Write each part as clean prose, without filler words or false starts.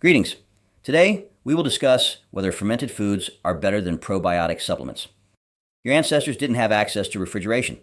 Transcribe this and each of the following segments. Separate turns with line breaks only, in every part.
Greetings. Today, we will discuss whether fermented foods are better than probiotic supplements. Your ancestors didn't have access to refrigeration.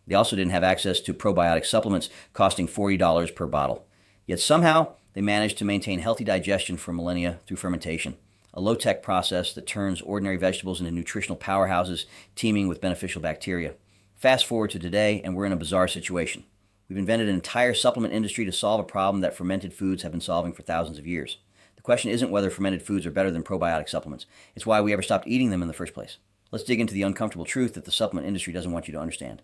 They also didn't have access to probiotic supplements costing $40 per bottle. Yet somehow, they managed to maintain healthy digestion for millennia through fermentation, a low-tech process that turns ordinary vegetables into nutritional powerhouses teeming with beneficial bacteria. Fast forward to today, and we're in a bizarre situation. We've invented an entire supplement industry to solve a problem that fermented foods have been solving for thousands of years. The question isn't whether fermented foods are better than probiotic supplements. It's why we ever stopped eating them in the first place. Let's dig into the uncomfortable truth that the supplement industry doesn't want you to understand.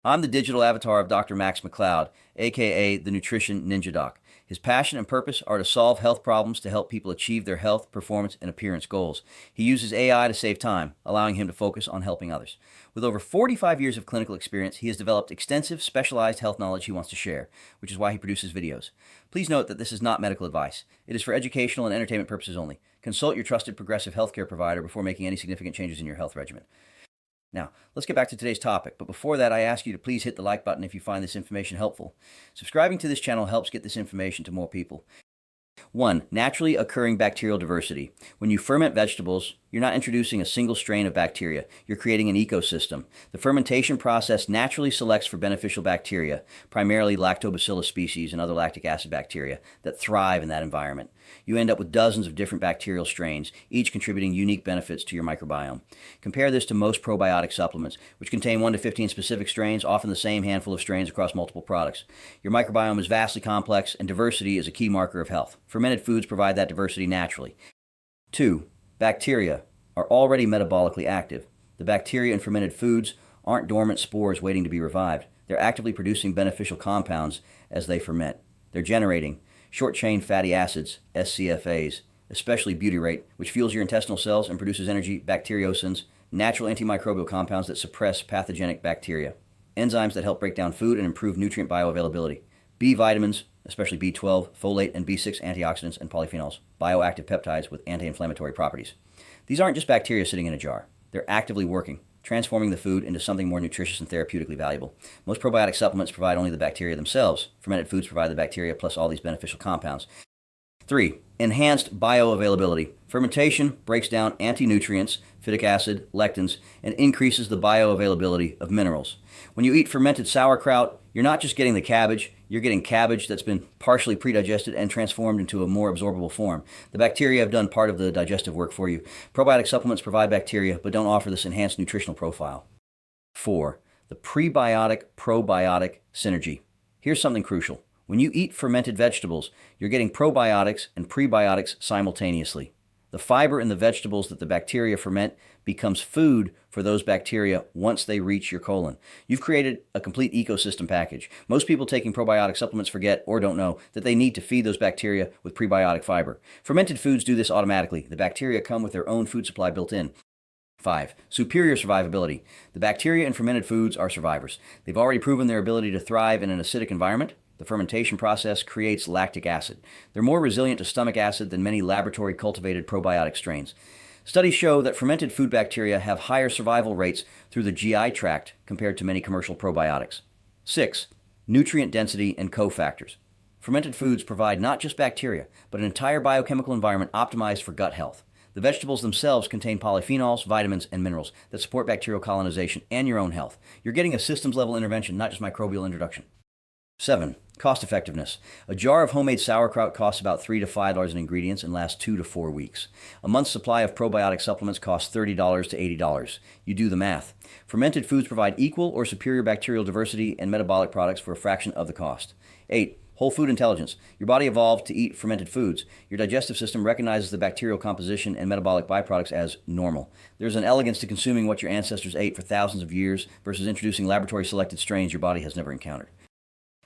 I'm the digital avatar of Dr. Max McLeod, aka the Nutrition Ninja Doc. His passion and purpose are to solve health problems to help people achieve their health, performance, and appearance goals. He uses AI to save time, allowing him to focus on helping others. With over 45 years of clinical experience, he has developed extensive, specialized health knowledge he wants to share, which is why he produces videos. Please note that this is not medical advice. It is for educational and entertainment purposes only. Consult your trusted progressive healthcare provider before making any significant changes in your health regimen. Now, let's get back to today's topic, but before that, I ask you to please hit the like button if you find this information helpful. Subscribing to this channel helps get this information to more people. 1. Naturally occurring bacterial diversity. When you ferment vegetables, you're not introducing a single strain of bacteria. You're creating an ecosystem. The fermentation process naturally selects for beneficial bacteria, primarily lactobacillus species and other lactic acid bacteria, that thrive in that environment. You end up with dozens of different bacterial strains, each contributing unique benefits to your microbiome. Compare this to most probiotic supplements, which contain 1 to 15 specific strains, often the same handful of strains across multiple products. Your microbiome is vastly complex, and diversity is a key marker of health. Fermented foods provide that diversity naturally. 2. Bacteria are already metabolically active. The bacteria in fermented foods aren't dormant spores waiting to be revived. They're actively producing beneficial compounds as they ferment. They're generating short-chain fatty acids, SCFAs, especially butyrate, which fuels your intestinal cells and produces energy, bacteriocins, natural antimicrobial compounds that suppress pathogenic bacteria, enzymes that help break down food and improve nutrient bioavailability, B vitamins, especially B12, folate, and B6 antioxidants and polyphenols, bioactive peptides with anti-inflammatory properties. These aren't just bacteria sitting in a jar. They're actively working, transforming the food into something more nutritious and therapeutically valuable. Most probiotic supplements provide only the bacteria themselves. Fermented foods provide the bacteria plus all these beneficial compounds. 3. Enhanced bioavailability. Fermentation breaks down anti-nutrients, phytic acid, lectins, and increases the bioavailability of minerals. When you eat fermented sauerkraut, you're not just getting the cabbage, you're getting cabbage that's been partially pre-digested and transformed into a more absorbable form. The bacteria have done part of the digestive work for you. Probiotic supplements provide bacteria, but don't offer this enhanced nutritional profile. 4. The prebiotic-probiotic synergy. Here's something crucial. When you eat fermented vegetables, you're getting probiotics and prebiotics simultaneously. The fiber in the vegetables that the bacteria ferment becomes food for those bacteria once they reach your colon. You've created a complete ecosystem package. Most people taking probiotic supplements forget or don't know that they need to feed those bacteria with prebiotic fiber. Fermented foods do this automatically. The bacteria come with their own food supply built in. 5. Superior survivability. The bacteria in fermented foods are survivors. They've already proven their ability to thrive in an acidic environment. The fermentation process creates lactic acid. They're more resilient to stomach acid than many laboratory-cultivated probiotic strains. Studies show that fermented food bacteria have higher survival rates through the GI tract compared to many commercial probiotics. 6. Nutrient density and cofactors. Fermented foods provide not just bacteria, but an entire biochemical environment optimized for gut health. The vegetables themselves contain polyphenols, vitamins, and minerals that support bacterial colonization and your own health. You're getting a systems-level intervention, not just microbial introduction. 7. Cost effectiveness. A jar of homemade sauerkraut costs about $3 to $5 in ingredients and lasts 2 to 4 weeks. A month's supply of probiotic supplements costs $30 to $80. You do the math. Fermented foods provide equal or superior bacterial diversity and metabolic products for a fraction of the cost. 8. Whole food intelligence. Your body evolved to eat fermented foods. Your digestive system recognizes the bacterial composition and metabolic byproducts as normal. There's an elegance to consuming what your ancestors ate for thousands of years versus introducing laboratory-selected strains your body has never encountered.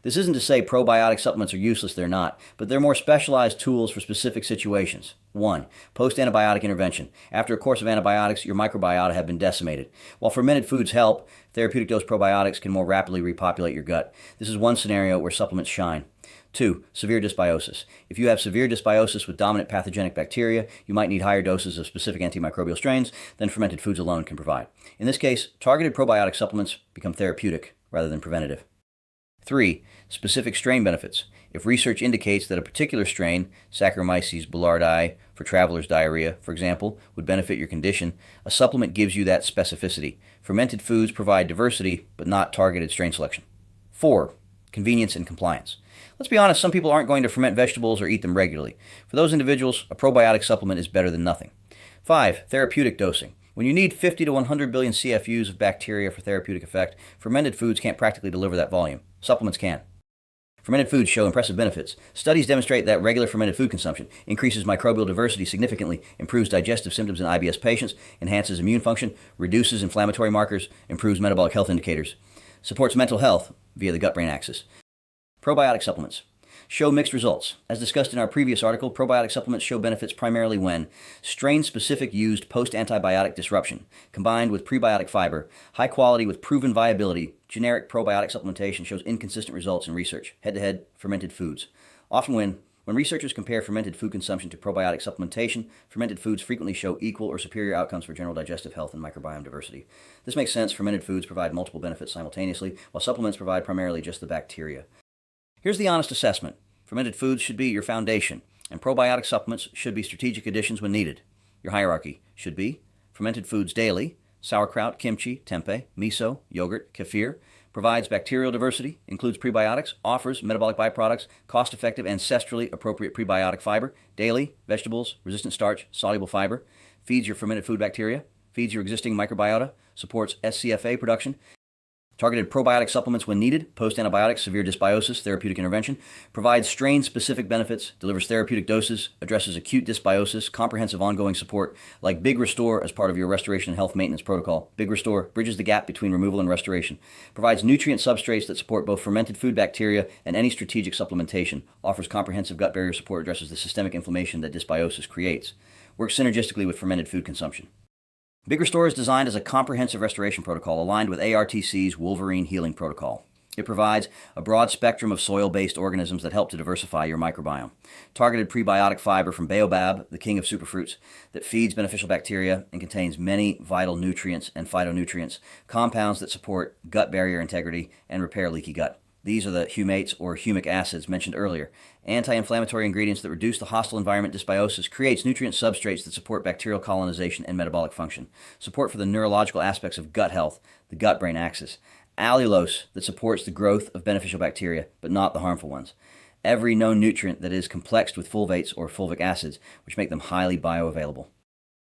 This isn't to say probiotic supplements are useless, they're not, but they're more specialized tools for specific situations. 1. Post-antibiotic intervention. After a course of antibiotics, your microbiota have been decimated. While fermented foods help, therapeutic dose probiotics can more rapidly repopulate your gut. This is one scenario where supplements shine. 2. Severe dysbiosis. If you have severe dysbiosis with dominant pathogenic bacteria, you might need higher doses of specific antimicrobial strains than fermented foods alone can provide. In this case, targeted probiotic supplements become therapeutic rather than preventative. 3. Specific strain benefits. If research indicates that a particular strain, Saccharomyces boulardii for traveler's diarrhea, for example, would benefit your condition, a supplement gives you that specificity. Fermented foods provide diversity, but not targeted strain selection. 4. Convenience and compliance. Let's be honest, some people aren't going to ferment vegetables or eat them regularly. For those individuals, a probiotic supplement is better than nothing. 5. Therapeutic dosing. When you need 50 to 100 billion CFUs of bacteria for therapeutic effect, fermented foods can't practically deliver that volume. Supplements can. Fermented foods show impressive benefits. Studies demonstrate that regular fermented food consumption increases microbial diversity significantly, improves digestive symptoms in IBS patients, enhances immune function, reduces inflammatory markers, improves metabolic health indicators, supports mental health via the gut-brain axis. Probiotic supplements show mixed results. As discussed in our previous article, probiotic supplements show benefits primarily when strain-specific used post-antibiotic disruption, combined with prebiotic fiber, high quality with proven viability. Generic probiotic supplementation shows inconsistent results in research. Head-to-head fermented foods. Often when researchers compare fermented food consumption to probiotic supplementation, fermented foods frequently show equal or superior outcomes for general digestive health and microbiome diversity. This makes sense. Fermented foods provide multiple benefits simultaneously, while supplements provide primarily just the bacteria. Here's the honest assessment. Fermented foods should be your foundation, and probiotic supplements should be strategic additions when needed. Your hierarchy should be fermented foods daily, sauerkraut, kimchi, tempeh, miso, yogurt, kefir, provides bacterial diversity, includes prebiotics, offers metabolic byproducts, cost-effective, ancestrally appropriate prebiotic fiber, daily, vegetables, resistant starch, soluble fiber, feeds your fermented food bacteria, feeds your existing microbiota, supports SCFA production, targeted probiotic supplements when needed, post-antibiotics, severe dysbiosis, therapeutic intervention, provides strain-specific benefits, delivers therapeutic doses, addresses acute dysbiosis, comprehensive ongoing support, like Big Restore as part of your restoration and health maintenance protocol. Big Restore bridges the gap between removal and restoration, provides nutrient substrates that support both fermented food bacteria and any strategic supplementation, offers comprehensive gut barrier support, addresses the systemic inflammation that dysbiosis creates, works synergistically with fermented food consumption. Big Restore is designed as a comprehensive restoration protocol aligned with ARTC's Wolverine Healing Protocol. It provides a broad spectrum of soil-based organisms that help to diversify your microbiome. Targeted prebiotic fiber from baobab, the king of superfruits, that feeds beneficial bacteria and contains many vital nutrients and phytonutrients, compounds that support gut barrier integrity and repair leaky gut. These are the humates or humic acids mentioned earlier. Anti-inflammatory ingredients that reduce the hostile environment dysbiosis, creates nutrient substrates that support bacterial colonization and metabolic function. Support for the neurological aspects of gut health, the gut-brain axis. Allulose that supports the growth of beneficial bacteria, but not the harmful ones. Every known nutrient that is complexed with fulvates or fulvic acids, which make them highly bioavailable.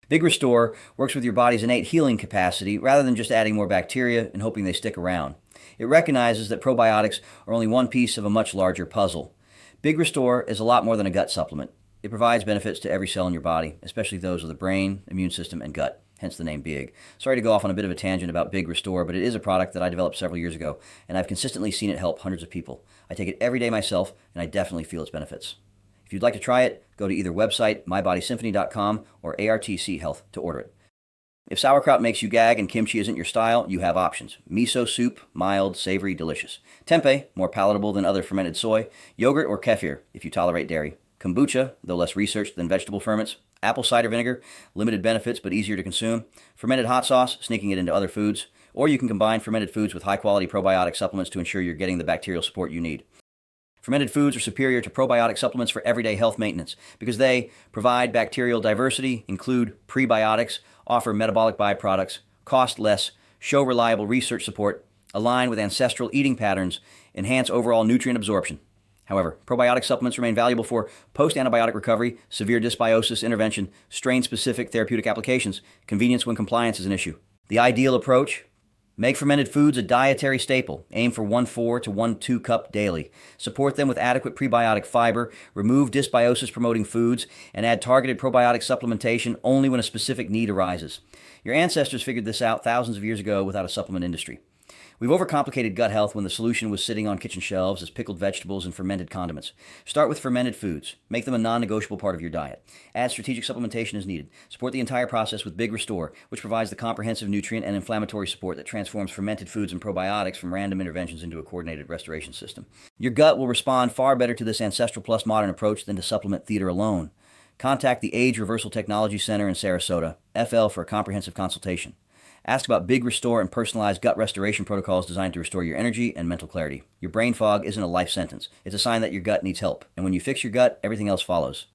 Big Restore works with your body's innate healing capacity rather than just adding more bacteria and hoping they stick around. It recognizes that probiotics are only one piece of a much larger puzzle. Big Restore is a lot more than a gut supplement. It provides benefits to every cell in your body, especially those of the brain, immune system, and gut, hence the name Big. Sorry to go off on a bit of a tangent about Big Restore, but it is a product that I developed several years ago, and I've consistently seen it help hundreds of people. I take it every day myself, and I definitely feel its benefits. If you'd like to try it, go to either website, mybodysymphony.com, or ARTC Health to order it. If sauerkraut makes you gag and kimchi isn't your style, you have options. Miso soup, mild, savory, delicious. Tempeh, more palatable than other fermented soy. Yogurt or kefir, if you tolerate dairy. Kombucha, though less researched than vegetable ferments. Apple cider vinegar, limited benefits but easier to consume. Fermented hot sauce, sneaking it into other foods. Or you can combine fermented foods with high-quality probiotic supplements to ensure you're getting the bacterial support you need. Fermented foods are superior to probiotic supplements for everyday health maintenance because they provide bacterial diversity, include prebiotics, offer metabolic byproducts, cost less, show reliable research support, align with ancestral eating patterns, enhance overall nutrient absorption. However, probiotic supplements remain valuable for post-antibiotic recovery, severe dysbiosis intervention, strain-specific therapeutic applications, convenience when compliance is an issue. The ideal approach: make fermented foods a dietary staple. Aim for 1/4 to 1/2 cup daily. Support them with adequate prebiotic fiber. Remove dysbiosis-promoting foods and add targeted probiotic supplementation only when a specific need arises. Your ancestors figured this out thousands of years ago without a supplement industry. We've overcomplicated gut health when the solution was sitting on kitchen shelves as pickled vegetables and fermented condiments. Start with fermented foods. Make them a non-negotiable part of your diet. Add strategic supplementation as needed. Support the entire process with Big Restore, which provides the comprehensive nutrient and inflammatory support that transforms fermented foods and probiotics from random interventions into a coordinated restoration system. Your gut will respond far better to this ancestral plus modern approach than to supplement theater alone. Contact the Age Reversal Technology Center in Sarasota, FL, for a comprehensive consultation. Ask about big restore and personalized gut restoration protocols designed to restore your energy and mental clarity. Your brain fog isn't a life sentence. It's a sign that your gut needs help. And when you fix your gut, everything else follows.